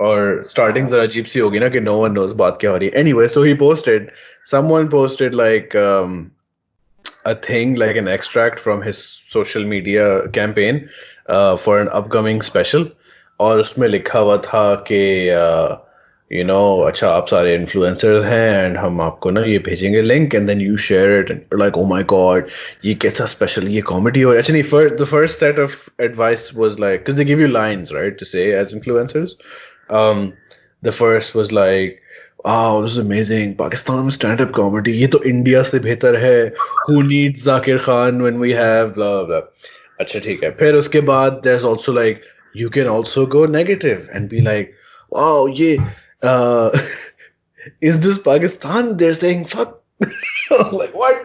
और starting जरा अजीब सी होगी ना कि no one knows बात क्या हो रही है. Anyway, so someone posted like a thing, like an extract from his social media campaign for an upcoming special. और उसमें लिखा हुआ था कि अच्छा आप सारे इन्फ्लुएंसर्स हैं एंड हम आपको ना ये भेजेंगे link and then you share it and like oh my god ये कैसा स्पेशल ये कॉमेडी हो. Actually the first set of advice was like because they give you lines right to say as influencers. The first was like, wow, this is amazing. Pakistan में stand-up comedy. ये तो India से बेहतर है. Who needs Zakir Khan when we have blah blah blah. अच्छा ठीक है. फिर उसके बाद there's also like you can also go negative and be like, wow, ये is this Pakistan? They're saying fuck. Like what?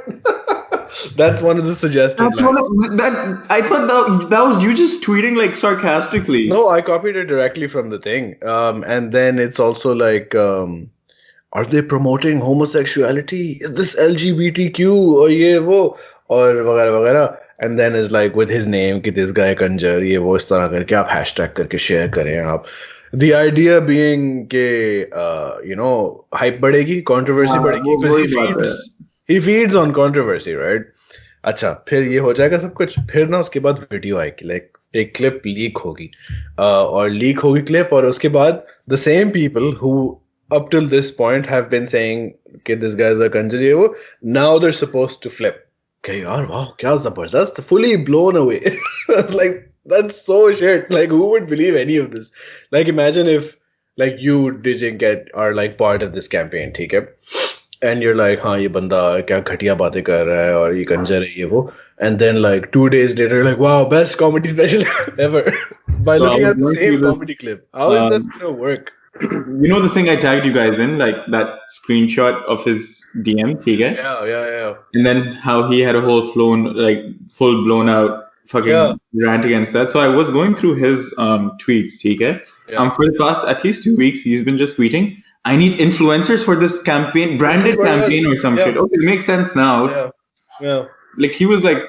That's one of the suggested lines. I thought that was you just tweeting like sarcastically. No, I copied it directly from the thing. And then it's also like, are they promoting homosexuality? Is this LGBTQ or ye wo or वगैरह वगैरह. And then is like with his name कि this guy Kanjar ये वो इस तरह करके आप hashtag करके share करें आप. The idea being कि hype बढ़ेगी, controversy बढ़ेगी because he feeds on controversy, right? अच्छा फिर ये हो जाएगा सब कुछ. फिर ना उसके बाद वीडियो आएगी, लाइक एक क्लिप लीक होगी और लीक होगी क्लिप और उसके बाद the same people who up till this point have been saying कि this guy is a Kanjar ये वो, now they're supposed to flip. Okay, यार वाह क्या जबरदस्त, fully blown away. It's like that's so shit. Like who would believe any of this? Like imagine if like you Digink are like part of this campaign, ठीक है? And you're like, हाँ ये बंदा क्या घटिया बातें कर रहा है और ये कंजर है ये वो. And then like 2 days later, you're like, wow, best comedy special ever. By looking at the same comedy clip. How is this gonna work? You know the thing I tagged you guys in, like that screenshot of his DM, okay? Yeah. And then how he had a whole full blown out fucking rant against that. So I was going through his tweets, okay? For the past at least 2 weeks, he's been just tweeting, I need influencers for this campaign, branded campaign or some shit. Okay, it makes sense now. Yeah. Like he was like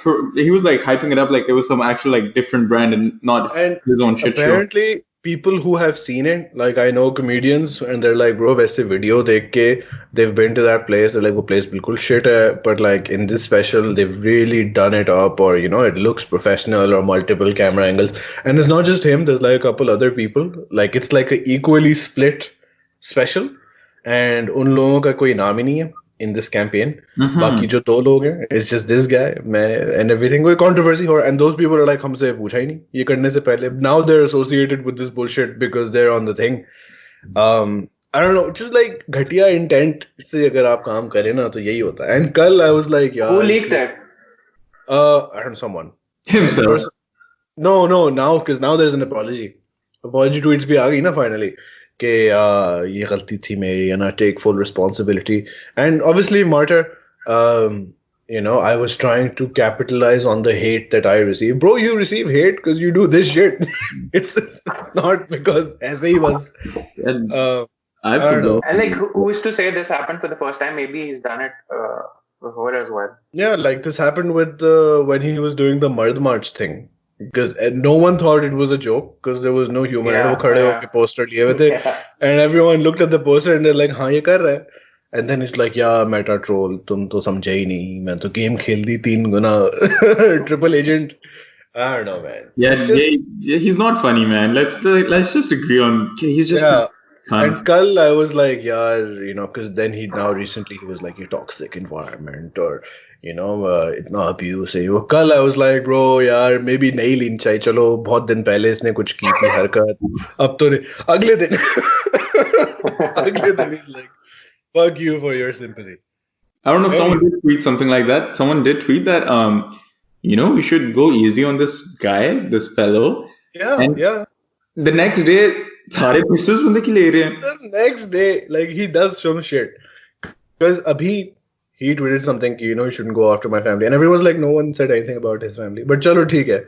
hyping it up like it was some actual like different brand and not his own shit show. Apparently, people who have seen it, like I know comedians, and they're like, bro, वैसे video देख के they've been to that place. They're like, वो place बिल्कुल shit है, but like in this special, they've really done it up, or it looks professional, or multiple camera angles. And it's not just him. There's like a couple other people. Like it's like a equally split special, and उन लोगों का कोई नाम ही नहीं है in this campaign. बाकी जो 2 लोग हैं, it's just this guy, मैं and everything. कोई controversy हो, and those people are like हमसे पूछा ही नहीं ये करने से पहले. Now they're associated with this bullshit because they're on the thing. I don't know, just like घटिया intent से अगर आप काम करें ना तो यही होता है. And कल I was like, यार, who leaked that? I don't know, someone himself. No, now because now there's an apology tweets भी आ गई ना finally. कि ये गलती थी मेरी and I take full responsibility. And obviously martyr, I was trying to capitalize on the hate that I received. Bro, you receive hate because you do this shit. It's not because ऐसे ही was. I have to know. And like who is to say this happened for the first time? Maybe he's done it before as well. Yeah, like this happened with when he was doing the Mard March thing. Because no one thought it was a joke because there was no humor. वो खड़े होके poster लिए हुए थे, and everyone looked at the poster and they're like, हाँ ये कर रहा है. And then it's like, yeah, meta troll. तुम तो समझे ही नहीं. मैं तो game खेल दी 3 गुना. Triple agent. I don't know, man. Yeah, he's not funny, man. Let's just agree on. He's just. And kal I was like, yaar, because then now recently he was like, your toxic environment or. इतना abuse है वो. कल I was like, bro यार maybe नहीं लेनी चाहिए. चलो बहुत दिन पहले इसने कुछ की थी हरकत, अब तो अगले दिन is like, fuck you for your sympathy. I don't know. Someone did tweet something like that. Someone did tweet that we should go easy on this guy, this fellow. Yeah. The next day सारे pistols बंदे की ले रहे हैं. The next day like he does some shit because abhi he tweeted something, you shouldn't go after my family. And everyone was like, no one said anything about his family. But chalo, theek hai.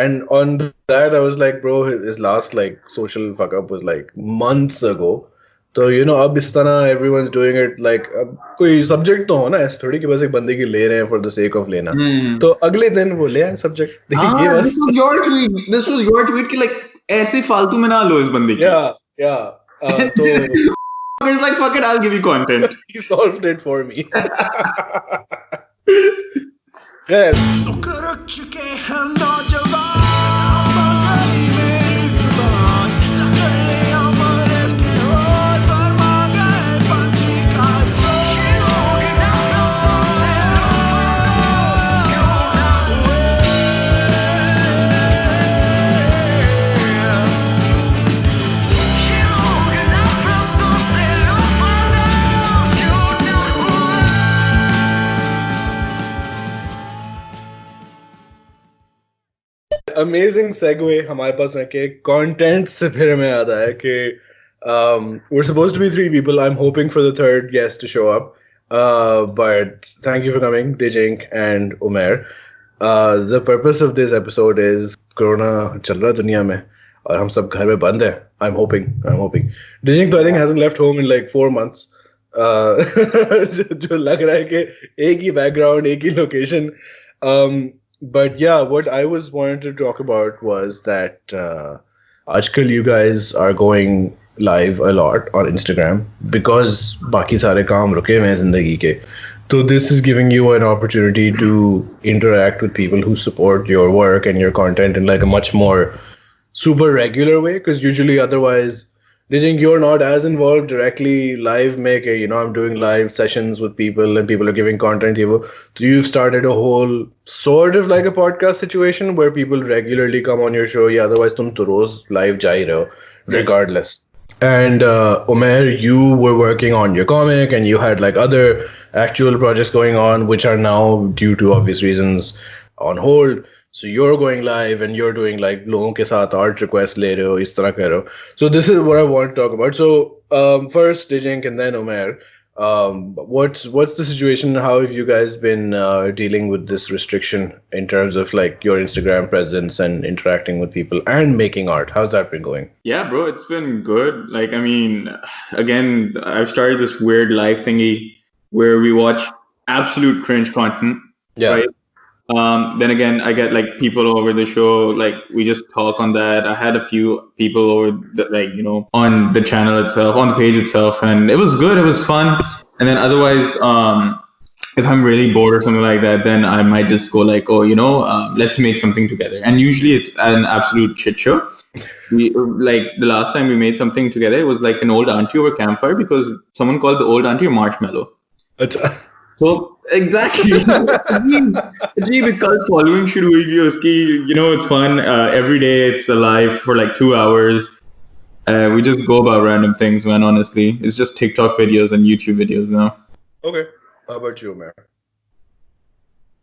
And on that, I was like, bro, his last like social fuck up was like months ago. So, ab is tarah everyone's doing it like, koi subject to ho na, aise thodi ki bas ek bande ki le rahe hain for the sake of lena. So, agle din wo le aye subject. This was your tweet ki like, aise faltu mein na lo is bande ki. Yeah. Yeah. So He's like, fuck it, I'll give you content. he solved it for me. Yeah. Amazing segue हमारे पास रखे content से फिर हमें याद आया कि we're supposed to be 3 people. I'm hoping for the third guest to show up. But thank you for coming, Digink and Umair. The purpose of this episode is Corona चल रहा है दुनिया में और हम सब घर में बंद हैं. I'm hoping. Digink तो I think hasn't left home in like 4 months. जो लग रहा है कि एक ही background, एक ही location. But yeah, what I was wanting to talk about was that आजकल you guys are going live a lot on Instagram because बाकी सारे काम रुके हुए हैं जिंदगी के. So this is giving you an opportunity to interact with people who support your work and your content in like a much more super regular way, because usually otherwise Digink, you're not as involved directly live make I'm doing live sessions with people and people are giving content. So you've started a whole sort of like a podcast situation where people regularly come on your show. Yeah, otherwise tum to roz live jai rahe ho, regardless. And Umair, you were working on your comic and you had like other actual projects going on which are now due to obvious reasons on hold. So you're going live and you're doing like लोगों के साथ art request ले रहे हो, इस तरह कर रहे हो. So this is what I want to talk about. So first Digink and then Umair. What's the situation? How have you guys been dealing with this restriction in terms of like your Instagram presence and interacting with people and making art? How's that been going? Yeah, bro, it's been good. Like, I mean, again, I've started this weird live thingy where we watch absolute cringe content. Yeah. Right? Then again, I get like people over the show, like we just talk on that. I had a few people over on the channel itself, on the page itself, and it was good. It was fun. And then otherwise, if I'm really bored or something like that, then I might just go like, let's make something together. And usually it's an absolute shit show. Like the last time we made something together, it was like an old auntie over campfire because someone called the old auntie a marshmallow. So exactly, the cult following शुरू हुई है उसकी. It's fun. Every day it's alive for like 2 hours. We just go about random things, man. Honestly, it's just TikTok videos and YouTube videos now. Okay, how about you, Umair?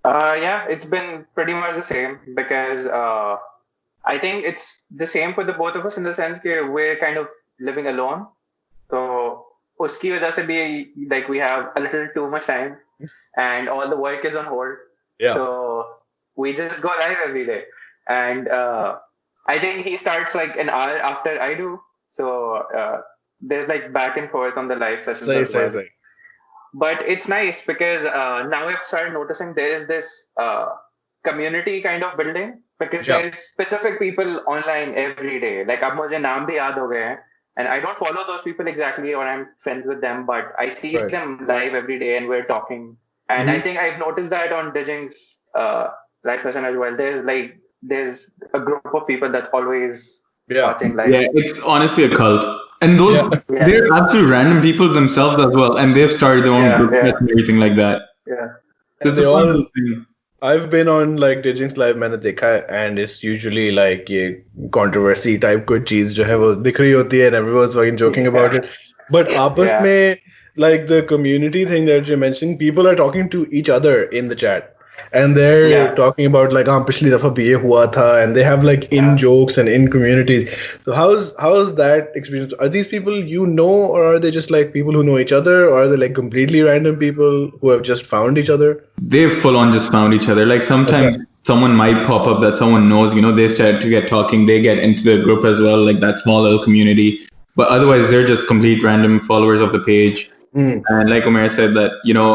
Yeah, it's been pretty much the same because I think it's the same for the both of us in the sense that we're kind of living alone. So uski wajah se bhi like we have a little too much time and all the work is on hold. Yeah. So we just go live every day. And I think he starts like an hour after I do. So there's like back and forth on the live sessions. Say. But it's nice because now I've started noticing there is this community kind of building because there's specific people online every day. Like ab mujhe naam bhi yaad ho gaye hain. And I don't follow those people exactly or I'm friends with them, but I see them live every day and we're talking. And I think I've noticed that on Dijink's live session as well. There's a group of people that's always watching live. Yeah, it's honestly a cult. And those, they're absolute random people themselves as well. And they've started their own group and everything like that. Yeah. So it's a fun thing. I've been on like Dijink's live मैंने देखा है and it's usually like ये controversy type कोई चीज जो है वो दिख रही होती है and everyone's fucking joking about it. But आपस में like the community thing that you mentioned, people are talking to each other in the chat. And they're talking about like पिछली दफा भी ये हुआ था and they have like in jokes and in communities. So how's that experience? Are these people you know or are they just like people who know each other or are they like completely random people who have just found each other? They've full on just found each other. Like sometimes someone might pop up that someone knows, they start to get talking, they get into the group as well, like that small little community. But otherwise they're just complete random followers of the page. And like Umair said that,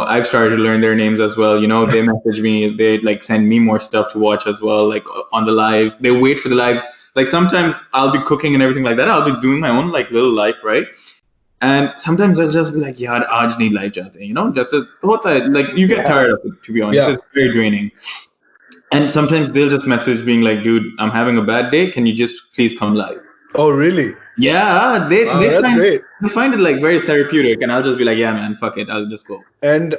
I've started to learn their names as well. They message me, they like send me more stuff to watch as well, like on the live. They wait for the lives. Like sometimes I'll be cooking and everything like that. I'll be doing my own like little life, right? And sometimes I'll just be like, yaar, aaj nahi life chahte, you know, just hota hai. Like you get tired of it, to be honest. It's very draining. And sometimes they'll just message being like, dude, I'm having a bad day. Can you just please come live? Oh, really? Yeah, that's great. They find it like very therapeutic, and I'll just be like, yeah, man, fuck it, I'll just go. And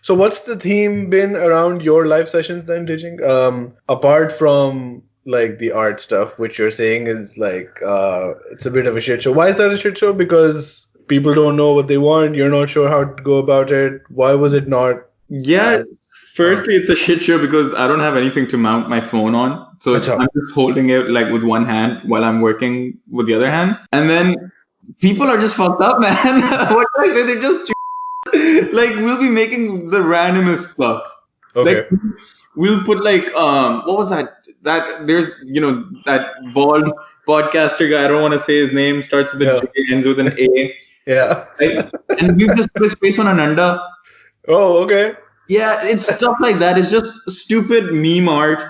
so what's the theme been around your live sessions then, Digink? Apart from like the art stuff, which you're saying is like it's a bit of a shit show. Why is that a shit show? Because people don't know what they want. You're not sure how to go about it. Why was it not? Yeah. Firstly, it's a shit show because I don't have anything to mount my phone on. So I'm just holding it like with one hand while I'm working with the other hand. And then people are just fucked up, man. What do I say? They're just like, we'll be making the randomest stuff. Okay. Like, we'll put like, what was that? There's, you know, that bald podcaster guy. I don't want to say his name. Starts with a J, ends with an A. Yeah. Like, and we've just put his face on an anda. Oh, okay. Yeah, it's stuff like that. It's just stupid meme art.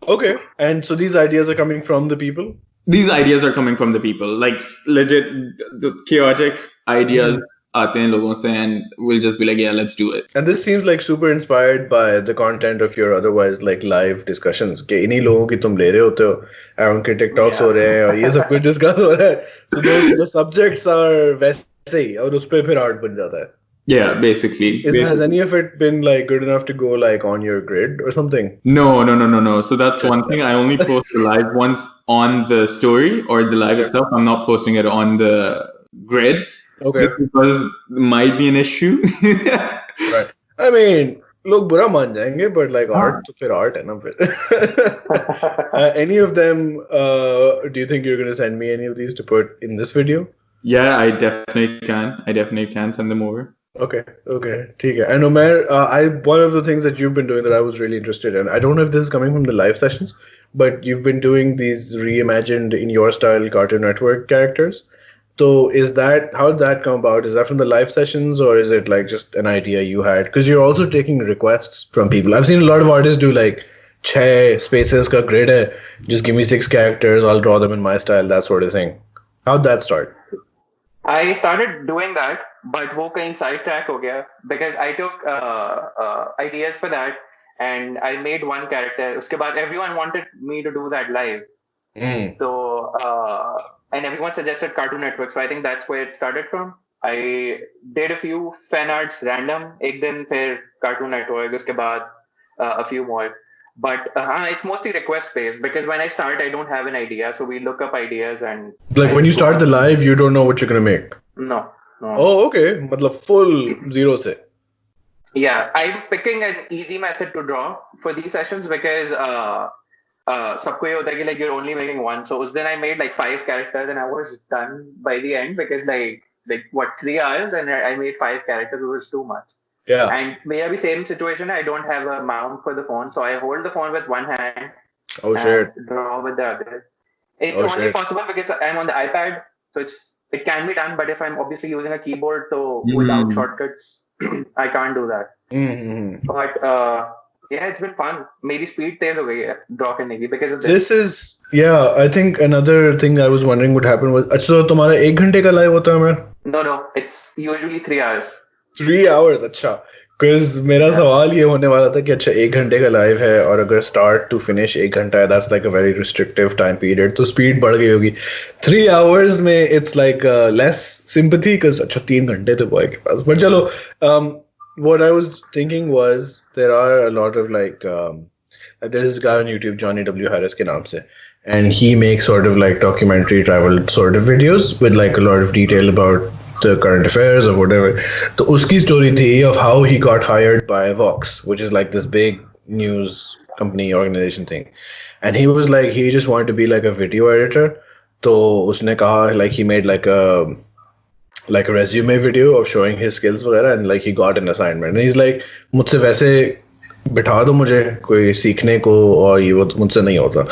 Okay. And so these ideas are coming from the people? These ideas are coming from the people. Like legit, the chaotic ideas aate hain logon se, and we'll just be like, yeah, let's do it. And this seems like super inspired by the content of your otherwise like live discussions. कि इन्हीं लोगों की तुम ले रहे होते हो, और उनके TikToks हो रहे हैं और ये सब कुछ discuss हो रहा है. So the subjects are वैसे ही और उस पे फिर art बन जाता है. Yeah, basically. Has any of it been like good enough to go like on your grid or something? No. So that's one thing. I only post the live once on the story or the live itself. I'm not posting it on the grid. Okay. Just because it might be an issue. Right. I mean, लोग बुरा मान जाएंगे, but like art तो फिर art है ना फिर. Any of them, do you think you're going to send me any of these to put in this video? Yeah, I definitely can send them over. Okay. ठीक है. And Umair, one of the things that you've been doing that I was really interested in, I don't know if this is coming from the live sessions, but you've been doing these reimagined in your style Cartoon Network characters. So how did that come about? Is that from the live sessions or is it like just an idea you had? Because you're also taking requests from people. I've seen a lot of artists do like 6 spaces ka grid hai. Just give me 6 characters, I'll draw them in my style, that sort of thing. How'd that start? I started doing that, but वो कहीं sidetrack हो गया because I took ideas for that and I made one character. उसके बाद everyone wanted me to do that live. So and everyone suggested Cartoon Network, so I think that's where it started from. I did a few fan arts random. एक दिन फिर Cartoon Network, उसके बाद a few more. But it's mostly request based because when I start, I don't have an idea. So we look up ideas and... Like when you start the live, you don't know what you're going to make? No. Oh, okay. Matlab full zero se. Yeah, I'm picking an easy method to draw for these sessions because sabko ye hota hai ki like you're only making one. So us din I made like 5 characters and I was done by the end because like 3 hours and I made 5 characters. It was too much. Yeah. And maybe same situation. I don't have a mount for the phone, so I hold the phone with one hand. Oh shit! Draw with the other. It's only possible because I'm on the iPad, so it can be done. But if I'm obviously using a keyboard, so without shortcuts, I can't do that. But yeah, it's been fun. Maybe speed तेज हो गई है draw करने की because of this. This is I think another thing I was wondering would happen was अच्छा तो तुम्हारा 1 घंटे का live होता है मैं? No, it's usually 3 hours. 3 hours, अच्छा. Because मेरा सवाल ये होने वाला था कि अच्छा 1 घंटे का लाइव है और अगर start to finish 1 घंटा है, that's like a very restrictive time period, तो speed बढ़ गई होगी. 3 hours में it's like less sympathy because अच्छा 3 घंटे थे boy के पास. But चलो, what I was thinking was there are a lot of like there's this guy on YouTube, Johnny W. Harris के नाम से, and he makes sort of like documentary travel sort of videos with like a lot of detail about the current affairs or whatever. So uski story thi of how he got hired by Vox, which is like this big news company organization thing, and he was like he just wanted to be like a video editor. So usne kaha like he made like a resume video of showing his skills वगैरह, and like he got an assignment and he's like मुझसे वैसे बिठा दो मुझे कोई सीखने को और ये वो मुझसे नहीं होता,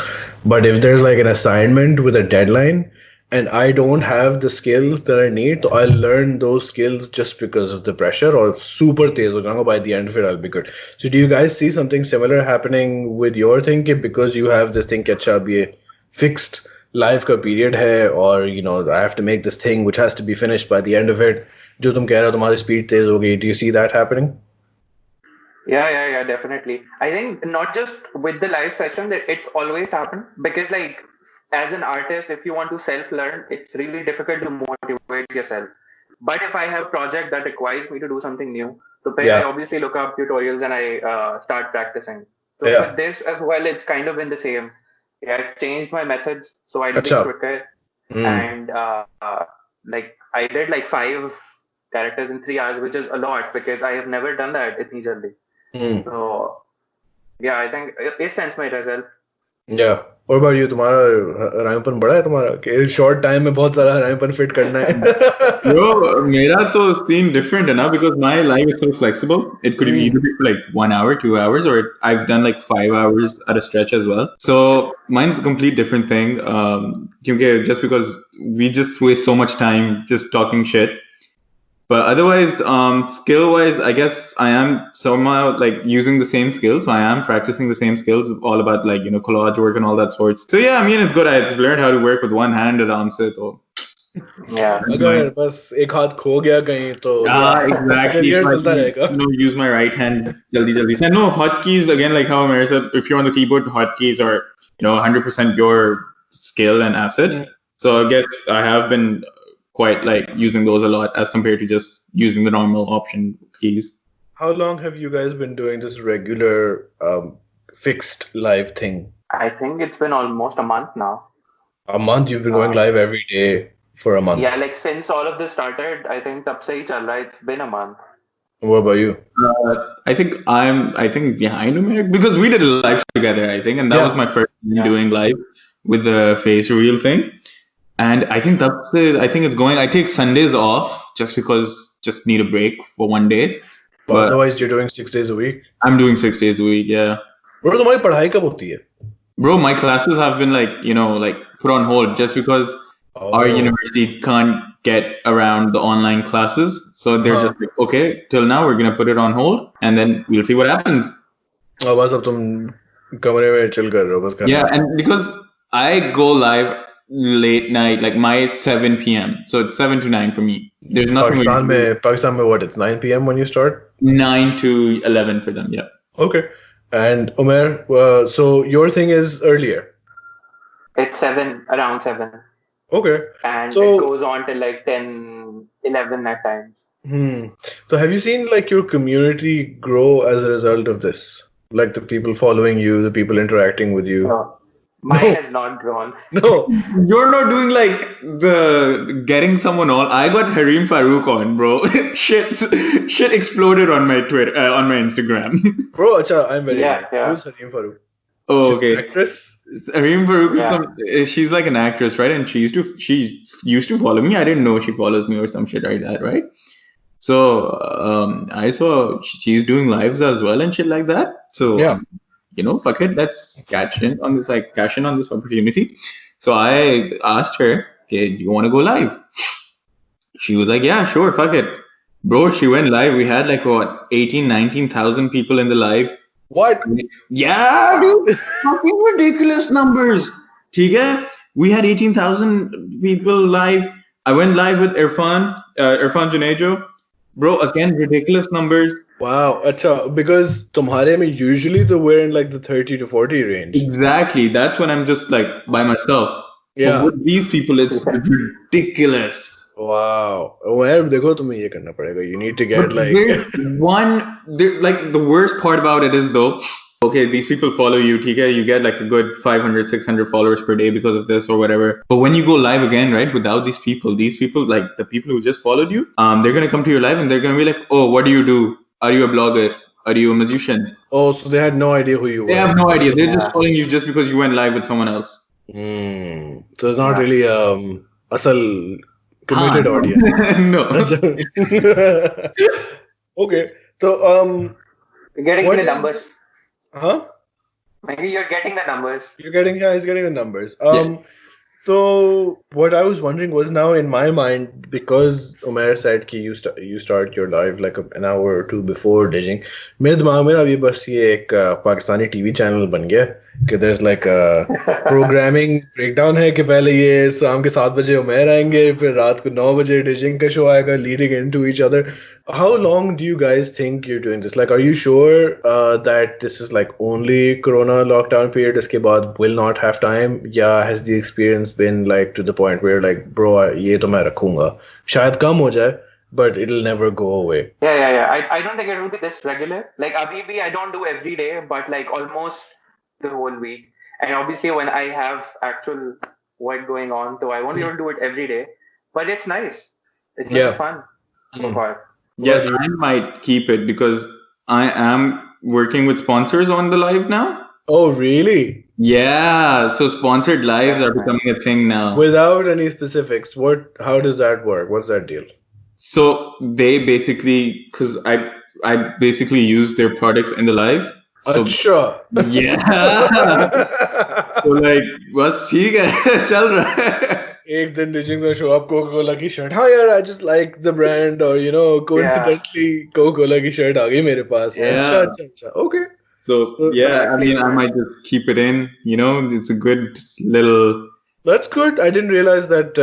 but if there's like an assignment with a deadline and I don't have the skills that I need, so I'll learn those skills just because of the pressure or super tez ho jaunga, by the end of it I'll be good. So do you guys see something similar happening with your thing, because you have this thing कि अच्छा अब ये fixed life का period है, or you know I have to make this thing which has to be finished by the end of it. जो तुम कह रहे हो तुम्हारी speed तेज हो गई. Do you see that happening? Yeah, definitely. I think not just with the live session, it's always happened because like as an artist, if you want to self-learn, it's really difficult to motivate yourself. But if I have a project that requires me to do something new, so I obviously look up tutorials and I start practicing. So for this as well, it's kind of been the same. Yeah, I've changed my methods, so I did it quicker. And like I did like 5 characters in 3 hours, which is a lot because I have never done that initially. So yeah, I think it sense my result. Yeah. What about you? तुम्हारा हरामीपन बड़ा है तुम्हारा कि short time में बहुत सारा हरामीपन fit करना है. Bro, मेरा तो scene different है ना because my life is so flexible. It could either be like 1 hour, 2 hours, or I've done like 5 hours at a stretch as well. So mine's a complete different thing. क्योंकि just because we just waste so much time just talking shit. But otherwise, skill-wise, I guess I am somehow like using the same skills. So I am practicing the same skills, all about like, you know, collage work and all that sorts. So yeah, I mean, it's good. I've learned how to work with one hand aram se, so yeah. अगर बस एक हाथ खो गया कहीं तो exactly. career चलता रहेगा. No, use my right hand. Jaldi. So no hotkeys again, like how Umair said, if you're on the keyboard, hotkeys are, you know, 100% your skill and asset. So I guess I have been quite like using those a lot as compared to just using the normal option keys. How long have you guys been doing this regular fixed live thing? I think it's been almost a month now. A month? You've been going live every day for a month? Yeah, like since all of this started, I think tab se hi chal raha hai. It's been a month. What about you? I think behind Umair because we did a live together, I think, and that was my first time doing live with the face reveal thing. And I think it's going. I take Sundays off just because just need a break for one day. But otherwise, you're doing 6 days a week. I'm doing 6 days a week. Yeah. Bro, तुम्हारी पढ़ाई कब होती है? Bro, my classes have been like, you know, like put on hold just because our university can't get around the online classes. So they're just like, okay, till now we're gonna put it on hold, and then we'll see what happens. बस अब तुम कमरे में chill कर रहे हो बस. Yeah, and because I go live late night, like my 7 p.m. So it's 7 to 9 for me. There's nothing. Pakistan mein what? It's 9 p.m. when you start? 9 to 11 for them, yeah. Okay. And Umair, so your thing is earlier? It's around 7. Okay. And it goes on till like 10, 11 at times. So have you seen like your community grow as a result of this? Like the people following you, the people interacting with you? No. Mine has not grown. No. You're not doing like the getting someone on. I got Harim Farouk on, bro. shit exploded on my Twitter, on my Instagram. Bro, acha, I'm very yeah. Who's Harim Farouk? Oh, she's okay. An actress? Harim Farouk is she's like an actress, right? And she used to follow me. I didn't know she follows me or some shit like that, right? So I saw she's doing lives as well and shit like that. So yeah. You know, fuck it, let's cash in on this opportunity. So I asked her, okay, do you want to go live? She was like, yeah, sure, fuck it. Bro, she went live. We had like what, 19,000 people in the live. What? Yeah, dude. Fucking ridiculous numbers. Okay? We had 18,000 people live. I went live with Irfan Junejo. Bro, again, ridiculous numbers. Wow, acha, because tumhare mein usually we're in like the 30 to 40 range. Exactly. That's when I'm just like by myself. Yeah. But with these people, it's ridiculous. Wow. देखो तुम्हें ये करना पड़ेगा. You need to get like the worst part about it is though, okay, these people follow you, okay, you get like a good 500, 600 followers per day because of this or whatever. But when you go live again, right, without these people, like the people who just followed you, they're going to come to your live and they're going to be like, oh, what do you do? Are you a blogger? Are you a musician? Oh, so they had no idea who you were. They have no idea. They're just following you just because you went live with someone else. So it's not really asal committed audience. No. Okay. So getting the numbers. Huh? Maybe you're getting the numbers. He's getting the numbers. So what I was wondering was, now in my mind, because Umair said कि you start your live like an hour or two before Digink, मेरे दिमाग में अभी बस ये एक Pakistani TV channel बन गया कि there's like a programming breakdown है कि पहले ये शाम के 7 बजे उमैर आएंगे, फिर रात को 9 बजे डिजिंग का शो आएगा, leading into each other. How long do you guys think you're doing this? Like, are you sure that this is like only Corona lockdown period? इसके बाद will not have time? Yeah, has the experience been like to the point where like, bro, ये तो मैं रखूंगा, शायद कम हो जाए, but it'll never go away. Yeah. I don't think it will be this regular. Like Abhi, I don't do every day, but like almost the whole week. And obviously, when I have actual work going on, so I won't be able to do it every day. But it's nice. It's been fun so far. Yeah, I might keep it because I am working with sponsors on the live now. Oh, really? Yeah, so sponsored lives are becoming a thing now. Without any specifics, how does that work? What's that deal? So they basically, because I basically use their products in the live. So, yeah. So like, बस ठीक है, चल रहा है. एक दिन Digink का show up Coca-Cola की shirt. हाँ यार, I just like the brand, or you know, coincidentally Coca-Cola की shirt आ गई मेरे पास. अच्छा. Okay. So yeah, I mean, I might just keep it in. You know, it's a good little. That's good. I didn't realize that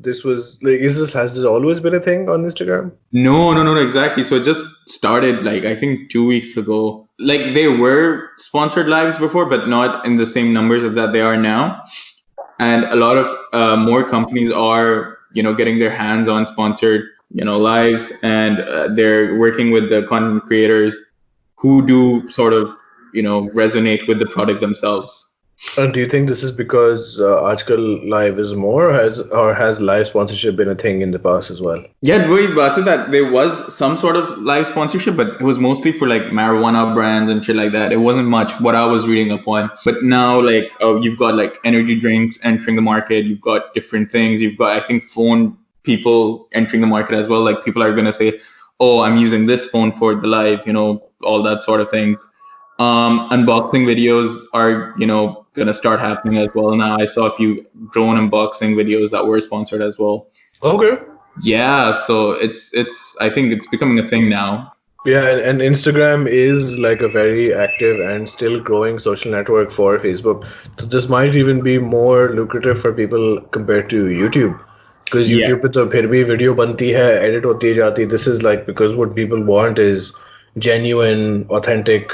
this was like. Has this always been a thing on Instagram? No, exactly. So it just started like I think 2 weeks ago. Like they were sponsored lives before, but not in the same numbers that they are now. And a lot of more companies are, you know, getting their hands on sponsored, you know, lives, and they're working with the content creators who do sort of, you know, resonate with the product themselves. And do you think this is because Aajkal live is more, has live sponsorship been a thing in the past as well? Yeah, that there was some sort of live sponsorship, but it was mostly for like marijuana brands and shit like that. It wasn't much what I was reading up on. But now, like, you've got like energy drinks entering the market. You've got different things. You've got, I think, phone people entering the market as well. Like people are going to say, oh, I'm using this phone for the live, you know, all that sort of things. Unboxing videos are, you know, going to start happening as well now. I saw a few drone unboxing videos that were sponsored as well. Okay. Yeah, so it's I think it's becoming a thing now. Yeah, and Instagram is like a very active and still growing social network for Facebook. So this might even be more lucrative for people compared to YouTube. Because YouTube पे तो फिर भी video बनती है, edit होती जाती. This is like, because what people want is genuine, authentic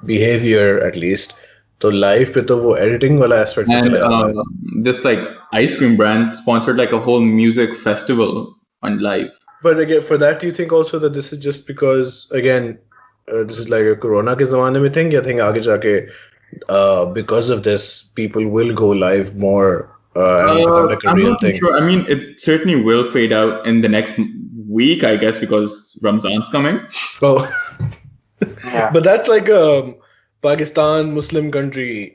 behavior at least. So live पे तो वो editing वाला aspect पे चला जाता है. This like ice cream brand sponsored like a whole music festival on live. But again, for that, do you think also that this is just because, again, this is like a Corona ke zamane mein thing? I think aage jaake, because of this, people will go live more and become like a I'm real not thing. Sure. I mean, it certainly will fade out in the next week, I guess, because Ramzan's coming. Oh, but that's like a Pakistan Muslim country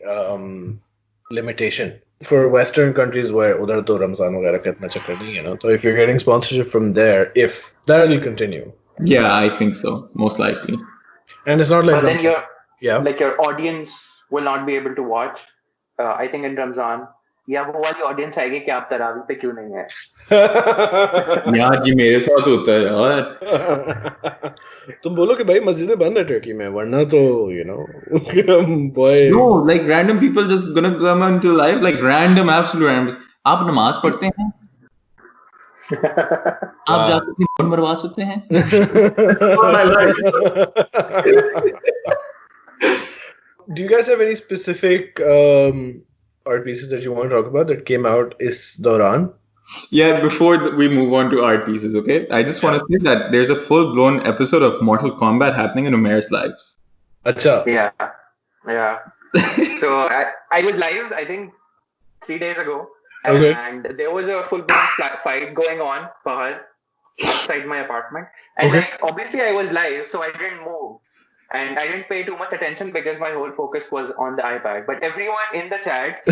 limitation. For Western countries where udhar to Ramzan वगैरह का इतना चक्कर नहीं है ना, so if you're getting sponsorship from there, if that'll continue. Yeah, I think so, most likely. And it's not like. But then your audience will not be able to watch. I think in Ramzan, वो वाली audience आएगी कि आप तरावी पे क्यों नहीं है? यार ये मेरे साथ होता है यार. तुम बोलो कि भाई मस्जिदें बंद है टर्की में, वरना तो you know boy. No, like random people just gonna come into life, like random, absolute random. आप नमाज पढ़ते हैं? आप जाकर अपनी फोन मरवा सकते हैं? Do you guys have any specific art pieces that you want to talk about that came out is Doran? Yeah, before we move on to art pieces, okay? I just want to say that there's a full-blown episode of Mortal Kombat happening in Umair's lives. Acha. Yeah. So I was live, I think, 3 days ago. Okay. And there was a full-blown fight going on outside my apartment. And like, obviously I was live, so I didn't move. And I didn't pay too much attention because my whole focus was on the iPad. But everyone in the chat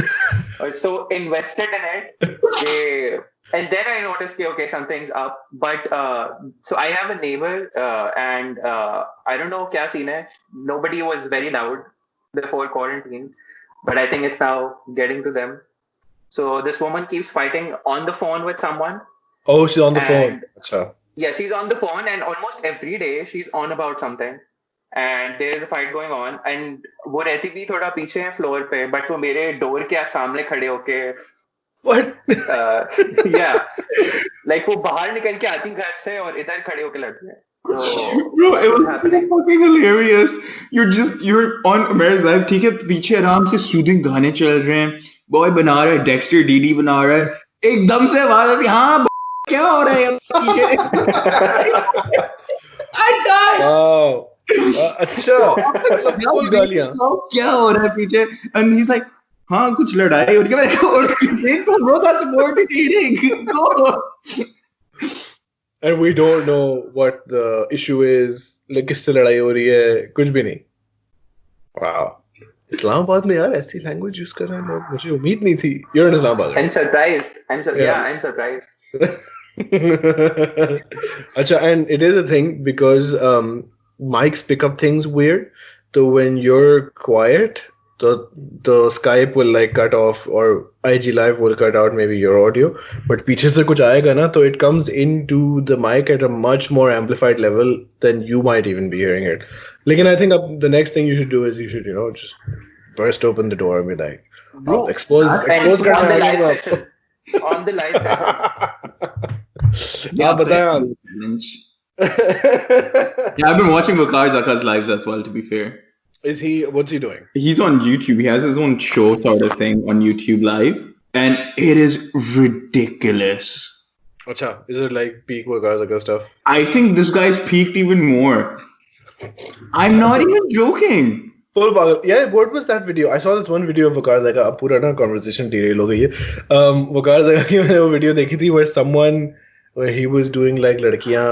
was so invested in it. And then I noticed, okay, something's up. But so I have a neighbor and I don't know kya scene hai. Nobody was very loud before quarantine. But I think it's now getting to them. So this woman keeps fighting on the phone with someone. Oh, she's on the phone. Achha. Yeah, she's on the phone and almost every day she's on about something. and there is a fight going on, and वो रहती भी थोड़ा पीछे है floor पे, but वो मेरे door के सामने खड़े होके What? yeah, like वो बाहर निकल के आती घर से और इधर खड़े होके लड़ती है. Bro, it was so fucking hilarious. You're on Umair's live, ठीक है, पीछे आराम से सूदिंग गाने चल रहे हैं, बॉय बना रहा है, डेक्स्टर डीडी बना रहा है, एकदम से आवाज आती है, हाँ क्या हो रहा है पीछे. I died. Wow. अच्छा, मतलब फुल गालियां. क्या हो रहा है पीछे? And he's like, हाँ कुछ लड़ाई हो रही है. देखो bro, that's more eating. Go. And we don't know what the issue is. like किससे लड़ाई हो रही है, कुछ भी नहीं. Wow. इस्लामाबाद में यार ऐसी लैंग्वेज यूज कर रहे हैं लोग, मुझे उम्मीद नहीं थी. You're in Islamabad, right? I'm surprised. I'm surprised. Acha, and it is a thing because mics pick up things weird. So when you're quiet, the Skype will like cut off, or IG Live will cut out maybe your audio. But पीछे से कुछ आएगा ना, so it comes into the mic at a much more amplified level than you might even be hearing it. Like, and I think the next thing you should do is you should, just burst open the door and be like, bro, expose on the live session. On the live session. Yeah, बताया. Yeah, I've been watching Waqar Zaka's lives as well, to be fair. What's he doing? He's on YouTube. He has his own show sort of thing on YouTube Live, and it is ridiculous. Acha, is it like peak Waqar Zaka stuff? I think this guy's peaked even more. I'm not even joking. Full pagal. Yeah, what was that video? I saw this one video of Waqar Zaka. अब पूरा ना conversation derail हो गई है. Waqar Zaka की मैंने वो video देखी थी where he was doing like लड़कियां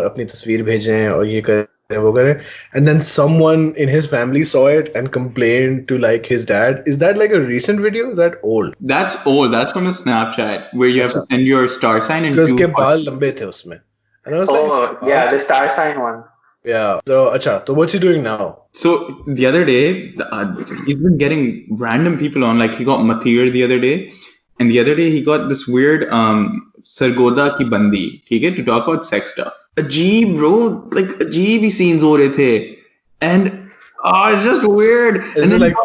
अपनी तस्वीर भेजें और ये करें वो करें, and then someone in his family saw it and complained to like his dad. Is that like a recent video? Is that old? That's old. That's from a Snapchat where you have to send your star sign and because उसके बाल लंबे थे उसमें. And I was like, yeah, the star sign one. Yeah. So, acha. So, what's he doing now? So the other day, he's been getting random people on. Like he got Mathir the other day, and the other day he got this weird Sargoda ki bandi, okay, to talk about sex stuff. Ajeeb, bro, like ajeeb scenes ho rahe the, and it's just weird. Is it like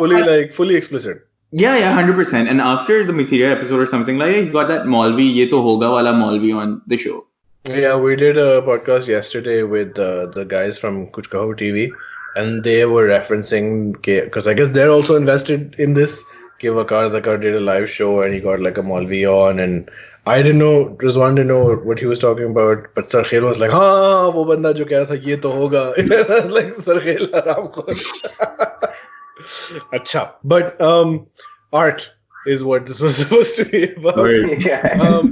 fully explicit? Yeah, 100%. And after the Mathir episode or something like that, he got that Maulvi, ye to hoga wala Maulvi on the show. Yeah, we did a podcast yesterday with the guys from Kuch Kaho TV, and they were referencing, because I guess they're also invested in this. Waqar Zaka did a live show and he got like a Maulvi on, and I didn't know, Rizwan didn't know what he was talking about, but Sarkhel was like, हाँ वो बंदा जो कह रहा था ये तो होगा. Like Sarkhel आराम खोल. अच्छा, but art is what this was supposed to be about. Right. Yeah.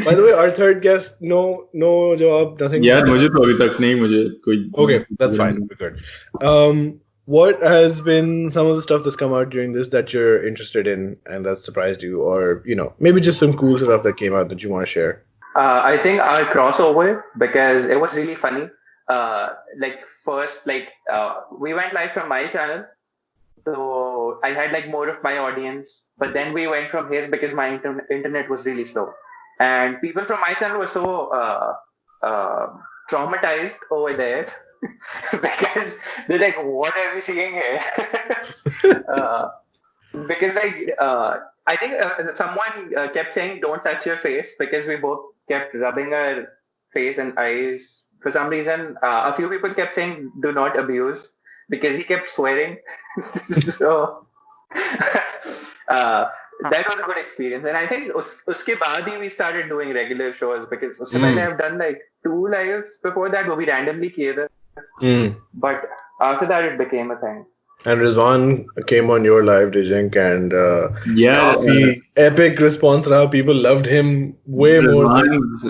By the way, our third guest, no jawab, nothing. Yeah, मुझे तो अभी तक नहीं मुझे कोई. Okay, that's fine. We're good. What has been some of the stuff that's come out during this that you're interested in and that surprised you, or maybe just some cool stuff that came out that you want to share? I think our crossover, because it was really funny. We went live from my channel, so I had like more of my audience, but then we went from his because my internet was really slow, and people from my channel were so traumatized over there. Because they're like, what are we seeing here? Because I think someone kept saying, don't touch your face, because we both kept rubbing our face and eyes. For some reason, a few people kept saying, do not abuse, because he kept swearing. So that was a good experience. And I think uske baad hi we started doing regular shows, because usse pehle I've done like 2 lives before that, wo bhi randomly kiye the. But after that, it became a thing. And Rizwan came on your live, Digink, and epic response. People loved him way more.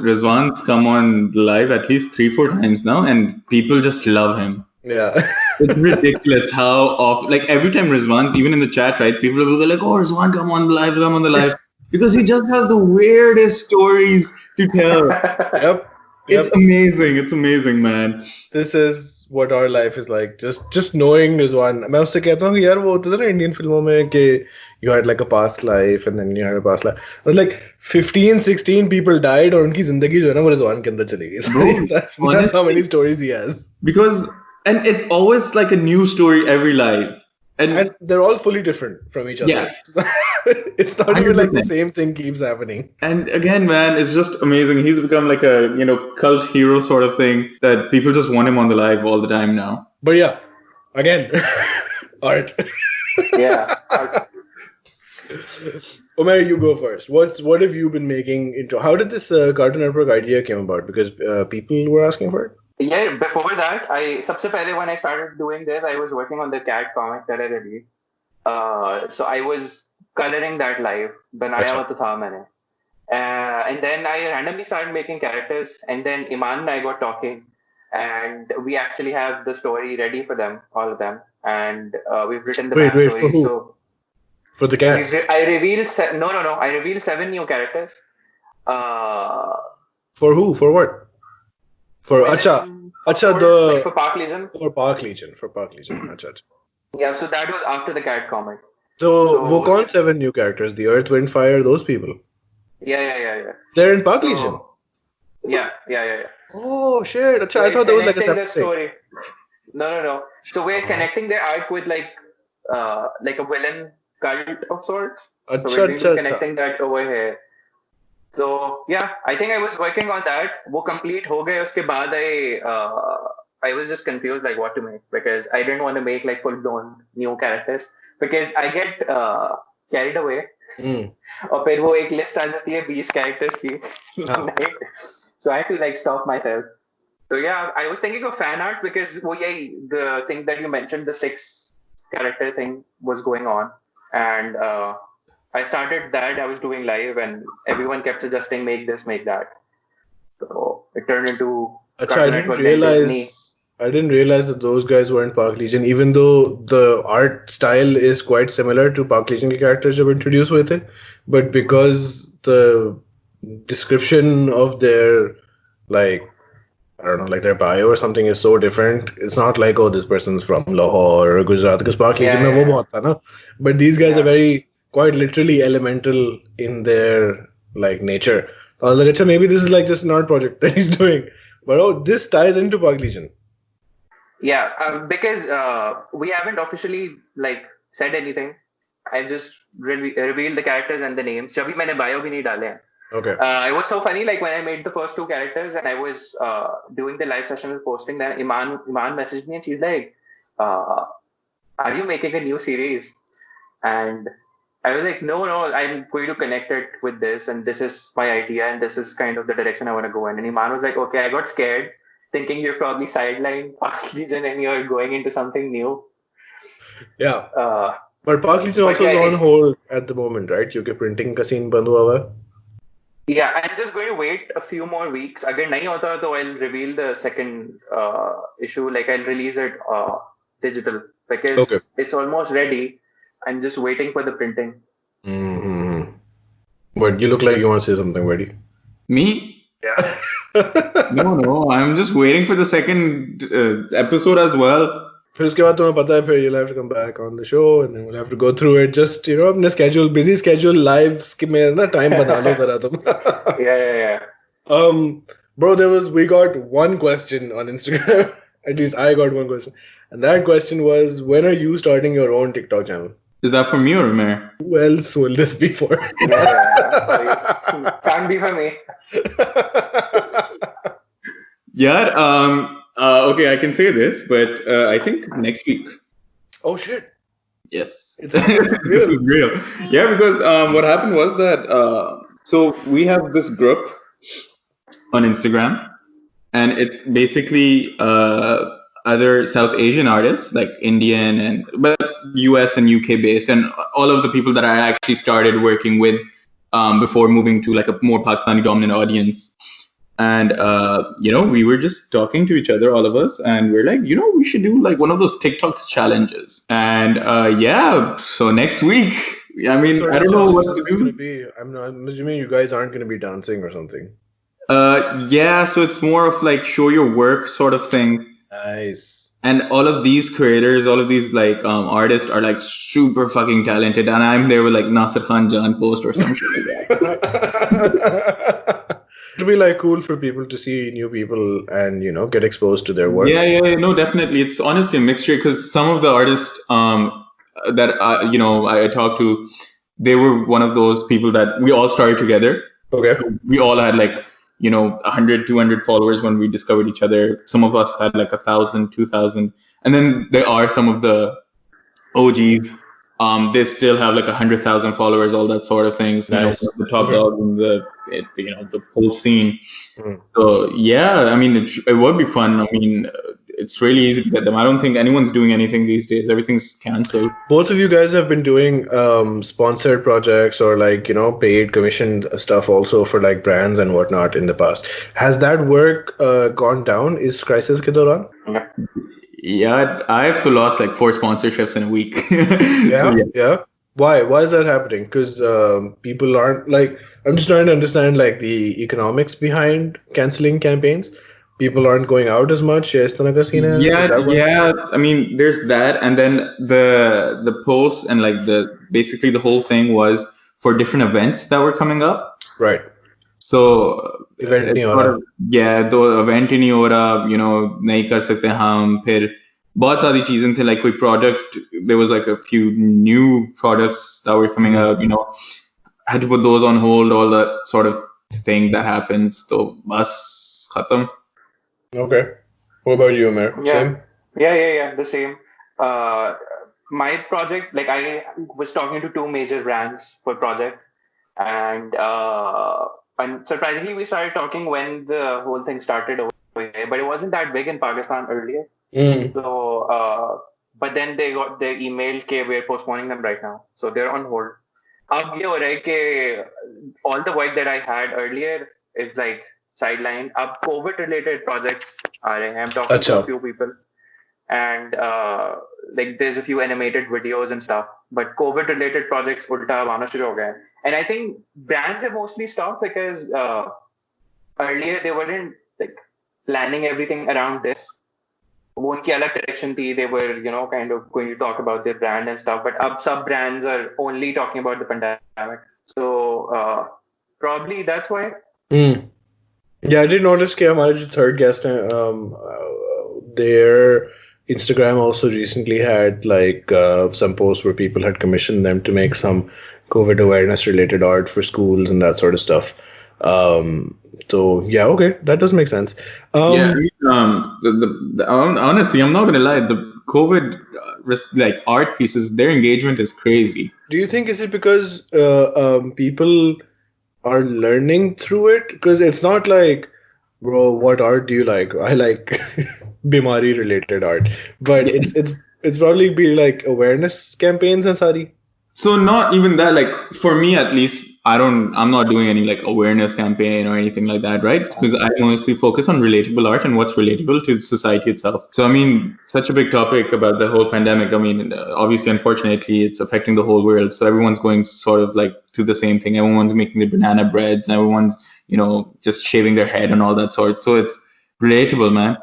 Rizwan's come on live at least 3-4 times now, and people just love him. Yeah. It's ridiculous how often, like every time Rizwan's, even in the chat, right, people will be like, oh, Rizwan, come on the live. Because he just has the weirdest stories to tell. Yep. It's amazing, man. This is what our life is like. Just knowing Rizwan. मैं उससे कहता हूँ यार वो होता था ना Indian फिल्मों में कि you had like a past life and then you had a past life. It was like 15-16 people died और उनकी जिंदगी जो है ना वो Rizwan के अंदर चली गई. That's how many stories he has. Because And it's always like a new story every live. And they're all fully different from each other. Yeah. It's not even like the 100%. same thing keeps happening. And again, man, it's just amazing. He's become like a, cult hero sort of thing that people just want him on the live all the time now. But yeah, again, art. Yeah. Art. Umair, you go first. What have you been making into? How did this Cartoon Network idea came about? Because people were asking for it. Yeah, before that, सबसे पहले when I started doing this, I was working on the cat comic that I released. So I was coloring that live. बनाया हुआ तो था मैंने. And then I randomly started making characters, and then Iman and I got talking, and we actually have the story ready for them, all of them, and we've written the backstory. For who? So for the cats. I revealed no. I revealed 7 new characters. For who? For what? For Acha, the like for Park Legion. For Park Legion. Acha. Yeah, so that was after the cat comic. So wo kaun 7 new characters? The Earth, Wind, Fire, those people. Yeah. They're in Park Legion. Yeah. Oh shit! Acha, I thought that was like a separate story. No. So we're connecting their arc with like a villain cult of sorts. So we're really connecting that over here. So yeah, I think I was working on that. वो complete हो गए उसके बाद I was just confused like what to make, because I didn't want to make like full blown new characters because I get carried away. और फिर वो एक list आ जाती है 20 characters की. So I had to like stop myself. So yeah, I was thinking of fan art because the thing that you mentioned, the 6 character thing was going on, and I started that. I was doing live, and everyone kept suggesting make this, make that. So it turned into. I didn't realize that those guys were in Park Legion, even though the art style is quite similar to Park Legion characters that were introduced with it. But because the description of their, like, I don't know, like their bio or something is so different, it's not like, oh, this person's from Lahore or Gujarat, because Park Legion mein wo bahut tha na. But these guys are quite literally elemental in their like nature. I was like, achha, maybe this is like just an art project that he's doing. But this ties into Park Legion. Yeah, because we haven't officially like said anything. I've just revealed the characters and the names. जब भी मैंने bio भी नहीं डाले हैं. Okay. It was so funny, like when I made the first 2 characters and I was doing the live session and posting them, Iman messaged me and she's like, are you making a new series? And I was like, no, I'm going to connect it with this, and this is my idea, and this is kind of the direction I want to go in. And Iman was like, okay, I got scared, thinking you're probably sidelined Park Legion and you're going into something new. Yeah. But Park Legion also is on hold at the moment, right? Because printing ka scene band hua hai. Yeah, I'm just going to wait a few more weeks. Agar nahi hota to I'll reveal the second issue. Like I'll release it digital because it's almost ready. I'm just waiting for the printing. Mm-hmm. But you look like you want to say something, Buddy. Me? Yeah. No. I'm just waiting for the second episode as well. फिर उसके बाद तुम्हें पता है फिर you'll have to come back on the show and then we'll have to go through it. Just अपने busy schedule lives में ना time बना लो जरा तुम. Yeah. Bro, we got one question on Instagram. At least I got one question, and that question was, when are you starting your own TikTok channel? Is that for me or Umair? Who else will this be for? Can't be for me. Yeah. Okay, I can say this, but I think next week. Oh shit! Yes, this is real. Yeah, because what happened was that so we have this group on Instagram, and it's basically other South Asian artists like Indian but US and UK based, and all of the people that I actually started working with before moving to like a more Pakistani dominant audience. And we were just talking to each other, all of us, and we're like, we should do like one of those TikTok challenges. And so next week, I mean, I don't know what to do. I'm assuming you guys aren't going to be dancing or something. So it's more of like show your work sort of thing. Nice. And all of these creators, all of these like artists are like super fucking talented, and I'm there with like Nasir Khan Jan post or some shit like that. It'd be like cool for people to see new people and get exposed to their work. Yeah, no, definitely. It's honestly a mixture because some of the artists that I talked to, they were one of those people that we all started together. Okay. So we all had like 100, 200 followers when we discovered each other. Some of us had like 1,000, 2,000, and then there are some of the OGs. They still have like 100,000 followers, all that sort of things. Nice. The top dog in the whole scene. Mm. So yeah, I mean, it would be fun. I mean, it's really easy to get them. I don't think anyone's doing anything these days. Everything's cancelled. Both of you guys have been doing sponsored projects or like paid commissioned stuff also for like brands and whatnot in the past. Has that work gone down? Is crisis ke dauran? Yeah, I've lost like 4 sponsorships in a week. Yeah. Why is that happening? Because people aren't like, I'm just trying to understand like the economics behind canceling campaigns. People aren't going out as much. Yeah. I mean, there's that, and then the posts and like basically the whole thing was for different events that were coming up. Right. So event नहीं हो रहा. तो event ही नहीं हो रहा, नहीं कर सकते हम. फिर बहुत सारी चीजें थे, like कोई product, there was like a few new products that were coming up, had to put those on hold, all that sort of thing that happens. So bas khatam. Okay. What about you, Umair? Same? Yeah, the same. My project, like I was talking to 2 major brands for project, and surprisingly we started talking when the whole thing started over here, but it wasn't that big in Pakistan earlier. So but then they got their email ke we're postponing them right now, so they're on hold. Ab ye ho raha hai ke all the work that I had earlier is like sidelined. Ab COVID related projects are rahe hain. I'm talking to a few people, and like there's a few animated videos and stuff, but COVID related projects ulta aana shuru ho gaye. And I think brands have mostly stopped because earlier they weren't like planning everything around this. वो उनकी अलग direction थी. They were, kind of going to talk about their brand and stuff. But अब सब brands are only talking about the pandemic. So probably that's why. Yeah, I did notice that हमारे जो third guest हैं, their Instagram also recently had like some posts where people had commissioned them to make some COVID awareness related art for schools and that sort of stuff. So yeah, okay, that does make sense. Honestly, I'm not gonna lie, the COVID like art pieces, their engagement is crazy. Do you think is it because people are learning through it? Because it's not like, bro, what art do you like? I like bimari related art, but it's probably be like awareness campaigns and sari. So not even that, like for me at least, I'm not doing any like awareness campaign or anything like that, right? Because I mostly focus on relatable art and what's relatable to society itself. So I mean, such a big topic about the whole pandemic. I mean, obviously, unfortunately, it's affecting the whole world. So everyone's going sort of like to the same thing. Everyone's making the banana breads. Everyone's, just shaving their head and all that sort. So it's relatable, man.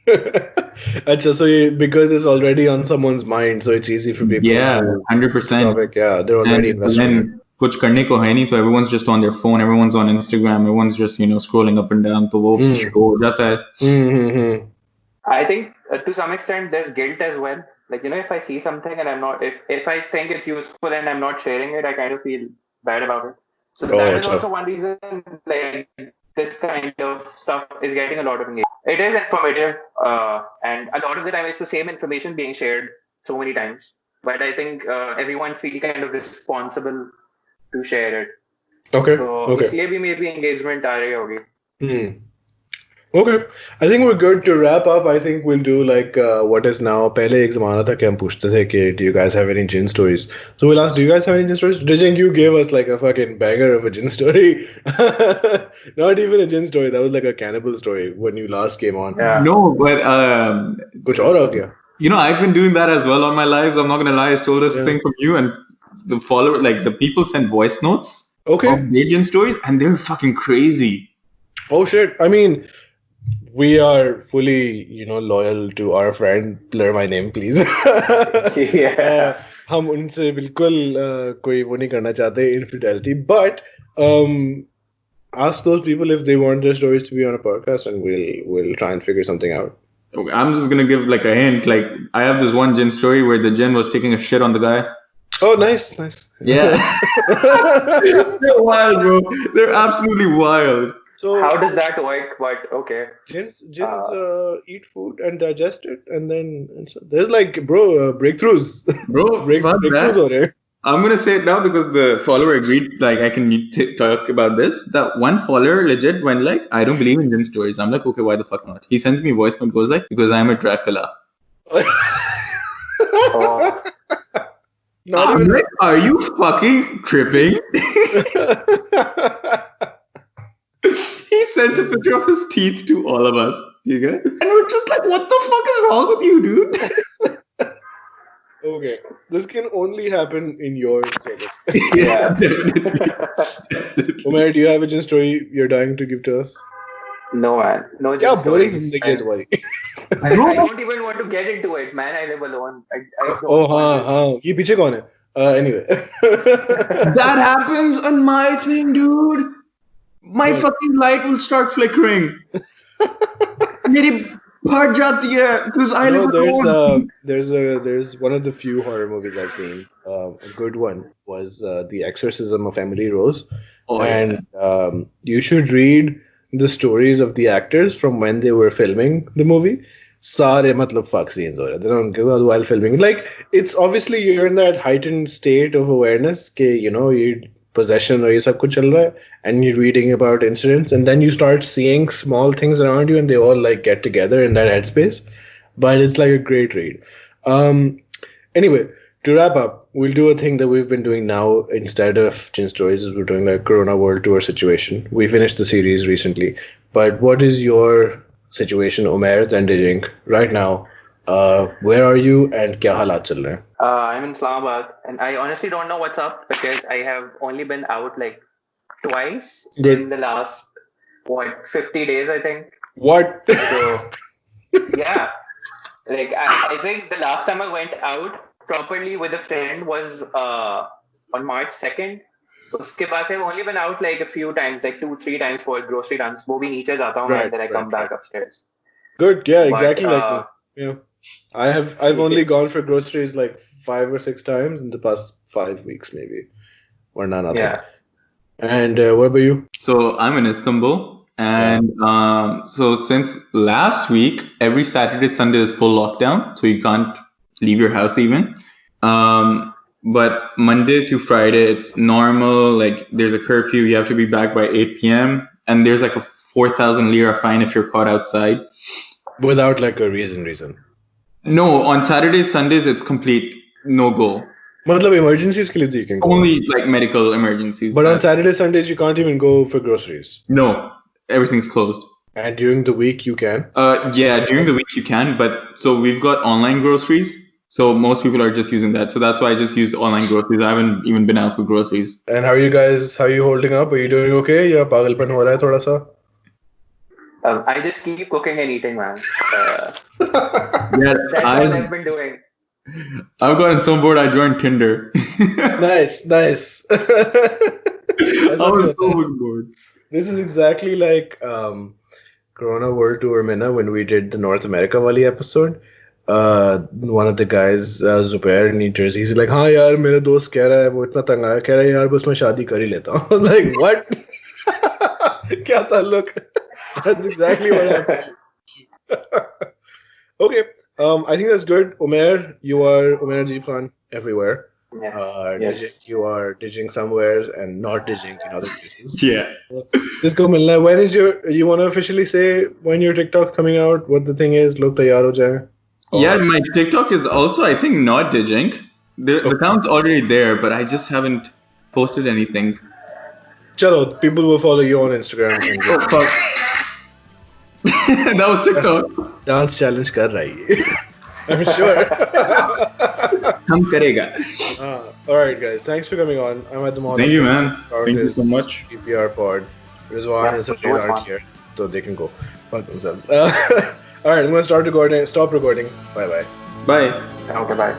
Achha, so because it's already on someone's mind, so it's easy for people. Yeah, 100%. Yeah, they're already invested. कुछ करने को है नहीं, तो everyone's just on their phone, everyone's on Instagram, everyone's just scrolling up and down, तो वो show हो जाता है. I think to some extent there's guilt as well. Like if I see something and I'm not, if I think it's useful and I'm not sharing it, I kind of feel bad about it. So that is also one reason like this kind of stuff is getting a lot of engagement. It is informative, and a lot of the time it's the same information being shared so many times. But I think everyone feels kind of responsible to share it. Okay. So इसलिए भी maybe engagement आ रही होगी. Okay, I think we're good to wrap up. I think we'll do like what is now. पहले एक ज़माना था कि हम पूछते थे कि do you guys have any gin stories? So we'll ask, do you guys have any gin stories? Digink, you gave us like a fucking banger of a gin story. Not even a gin story. That was like a cannibal story when you last came on. Yeah. No, but कुछ और हो गया. I've been doing that as well on my lives. I'm not gonna lie. I stole this thing from you, and the follower, like the people sent voice notes. Okay. Of their gin stories, and they're fucking crazy. Oh shit! I mean, we are fully, loyal to our friend. Blur my name, please. Yeah. हम उनसे बिल्कुल कोई वो नहीं करना चाहते infidelity, but ask those people if they want their stories to be on a podcast, and we'll try and figure something out. Okay, I'm just gonna give like a hint. Like I have this one jinn story where the jinn was taking a shit on the guy. Oh, nice. Yeah. They're wild, bro. They're absolutely wild. So how does that work? But okay. Jinns eat food and digest it, and then so there's like, bro, breakthroughs. Bro, breakthroughs over there. I'm gonna say it now because the follower agreed. Like I can talk about this. That one follower legit went like, I don't believe in jinn stories. I'm like, okay, why the fuck not? He sends me a voice note, goes like, because I'm a Dracula. Oh. I'm like, are you fucking tripping? He sent a picture of his teeth to all of us. You get? And we're just like, what the fuck is wrong with you, dude? Okay, this can only happen in your setup. Yeah, definitely. Umair, do you have a jinn story you're dying to give to us? No, man. No. Yeah, boring. I don't even want to get into it, man. I live alone. Ye piche kaun hai? Anyway. That happens on my thing, dude. My fucking light will start flickering. Meri phad jati hai because I live alone. There's one of the few horror movies I've seen. A good one was The Exorcism of Emily Rose. You should read the stories of the actors from when they were filming the movie. Sare matlab fuck scenes ho rahe the while filming. Like, it's obviously you're in that heightened state of awareness ke, you know, you possession or ye sab kuch chal raha hai, and you're reading about incidents, and then you start seeing small things around you and they all like get together in that headspace. But it's like a great read. Anyway, to wrap up, we'll do a thing that we've been doing now instead of Jinn Stories, is we're doing like Corona World Tour situation. We finished the series recently, but what is your situation, Umair and Digink, right now? Where are you and kya halat chal rahe hain? I'm in Islamabad, and I honestly don't know what's up because I have only been out like twice in the last 50 days, I think. What? So yeah, like I think the last time I went out properly with a friend was on March 2nd. उसके बाद से I've only been out like a few times, like 2-3 times for grocery runs. वो भी नीचे जाता हूँ and then I come back upstairs. Good, yeah, exactly like me. Yeah, I've only gone for groceries like 5 or 6 times in the past 5 weeks, maybe, or nothing. Yeah. And what about you? So I'm in Istanbul, and so since last week, every Saturday, Sunday is full lockdown, so you can't leave your house even. But Monday to Friday, it's normal. Like, there's a curfew. You have to be back by 8 p.m. And there's like a 4,000 lira fine if you're caught outside. Without like a reason. No, on Saturdays, Sundays, it's complete no-go. Matlab emergencies ke liye you can go. Only like medical emergencies. But on Saturdays, Sundays, you can't even go for groceries. No, everything's closed. And during the week, you can? Yeah, during the week you can. But so we've got online groceries. So most people are just using that. So that's why I just use online groceries. I haven't even been out for groceries. And how are you guys? How are you holding up? Are you doing okay? Ya pagalpan ho raha hai thoda sa? I just keep cooking and eating, man. Yeah, that's all I've been doing. I've gotten so bored. I joined Tinder. Nice. I was so bored. This is exactly like Corona World Tour Mina when we did the North America wali episode. One of the guys, Umair in New Jersey, he's like, हाँ यार मेरा दोस्त कह रहा है वो इतना तंग आया, कह रहा है यार बस मैं शादी कर ही लेता हूँ. Like, what? क्या ताल्लुक? That's exactly what happened. Okay, I think that's good. Umair, you are UmairNajeebKhan everywhere. Yes. Digink, you are Digink somewhere and not Digink in other places. Yeah. Just go milna. When is you want to officially say when your TikTok's coming out? What the thing is? Log taiyar ho jaye. Yeah, my TikTok is also, I think, not Digink. The account's already there, but I just haven't posted anything. Chalo, people will follow you on Instagram. Oh, fuck. That was TikTok. Dance challenge kar rahi hai. I'm sure. Hum karega. All right, guys. Thanks for coming on. I'm at the mall. Thank you, man. Thank you so much. PPR pod. Rizwan is a great art here, so they can go fuck themselves. All right, I'm going to stop recording. Bye-bye. Bye. Okay, bye.